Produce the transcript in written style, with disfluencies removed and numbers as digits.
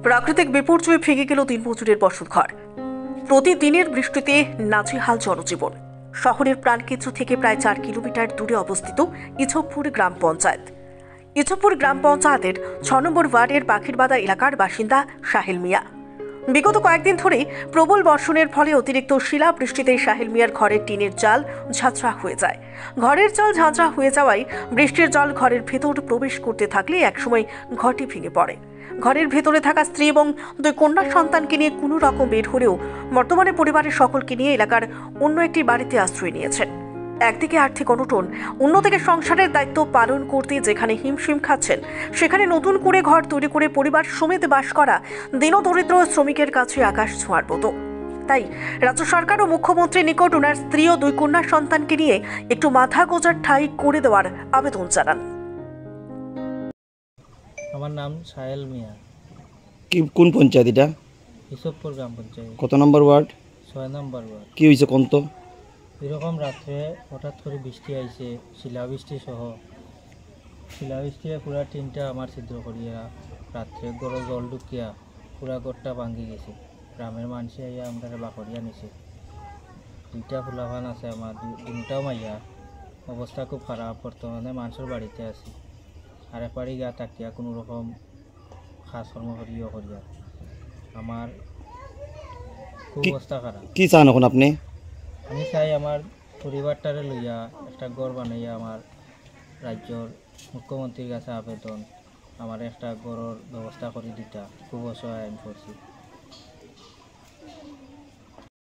প্রাকৃতিক বিপর্যয়ে ভেঙে গেল দিনমজুরের বসতঘর। প্রতিদিনের বৃষ্টিতে নাজেহাল জনজীবন। শহরের প্রাণকেন্দ্র থেকে প্রায় 4 কিলোমিটার দূরে অবস্থিত ইছবপুর গ্রাম পঞ্চায়েত। ইছবপুর গ্রাম পঞ্চায়েতের 6 নম্বর ওয়ার্ডের পাখিরবাদা এলাকার বাসিন্দা সাহেল মিয়া। বিগত কয়েকদিন ধরে প্রবল বর্ষণের ফলে অতিরিক্ত শিলা বৃষ্টিতে সাহেল মিয়ার ঘরের টিনের চাল ঝাঁঝরা হয়ে যায়। ঘরের চাল ঝাঁঝরা হয়ে যাওয়ায় বৃষ্টির জল ঘরের ভেতর প্রবেশ করতে থাকলে একসময় ঘরটি ভেঙে পড়ে। ঘরের ভেতরে থাকা স্ত্রী এবং 2 কন্যা সন্তানকে নিয়ে কোনো রকম বের হলেও বর্তমানে পরিবারের সকলকে নিয়ে এলাকার অন্য একটি বাড়িতে আশ্রয় নিয়েছেন। একদিকে আর্থিক অনটন, অন্যদিকে সংসারের দায়িত্ব পালন করতে যেখানে হিমশিম খাচ্ছেন, সেখানে নতুন করে ঘর তৈরি করে পরিবার সমেত বাস করা দীনদরিদ্র শ্রমিকের কাছে আকাশ ছোঁয়ার মতো। তাই রাজ্য সরকার ও মুখ্যমন্ত্রীর নিকট ওনার স্ত্রী ও 2 কন্যা সন্তানকে নিয়ে একটু মাথা গোঁজার ঠাঁই করে দেওয়ার আবেদন জানান। আমার নাম সাহেল মিয়া। কোন পঞ্চায়েত এটা? ইছবপুর গ্রাম পঞ্চায়েত। কত নম্বর ওয়ার্ড? 6 নম্বর ওয়ার্ড। কি হয়েছে কোন তো? এরকম রাত্রে হঠাৎ করে বৃষ্টি আইছে, শিলাবৃষ্টি সহ। শিলাবৃষ্টিয়ে পুরা টিনটা আমার ছিদ্র করিয়া রাত্রে গড় জল ঢুকিয়া পুরা ঘরটা ভাঙি গেছে। গ্রামের মানুষে আইয়া আমরা বাকরিয়া নিছে। 2টা ফুলাভান আছে আমার, 2টাও মাইয়া। অবস্থা খুব খারাপ। বর্তমানে মানুষের বাড়িতে আছি। আর একবারই গা তাকিয়া কোনো রকম কাজকর্ম করিয়া আমার খুব অবস্থা খারাপ। কি চান এখন আপনি? আমি চাই আমার পরিবারটারে লইয়া একটা ঘর বানাইয়া আমার রাজ্যর মুখ্যমন্ত্রীর কাছে আবেদন, আমার একটা ঘরের ব্যবস্থা করে দিতা। খুব অসহায় আমি করছি।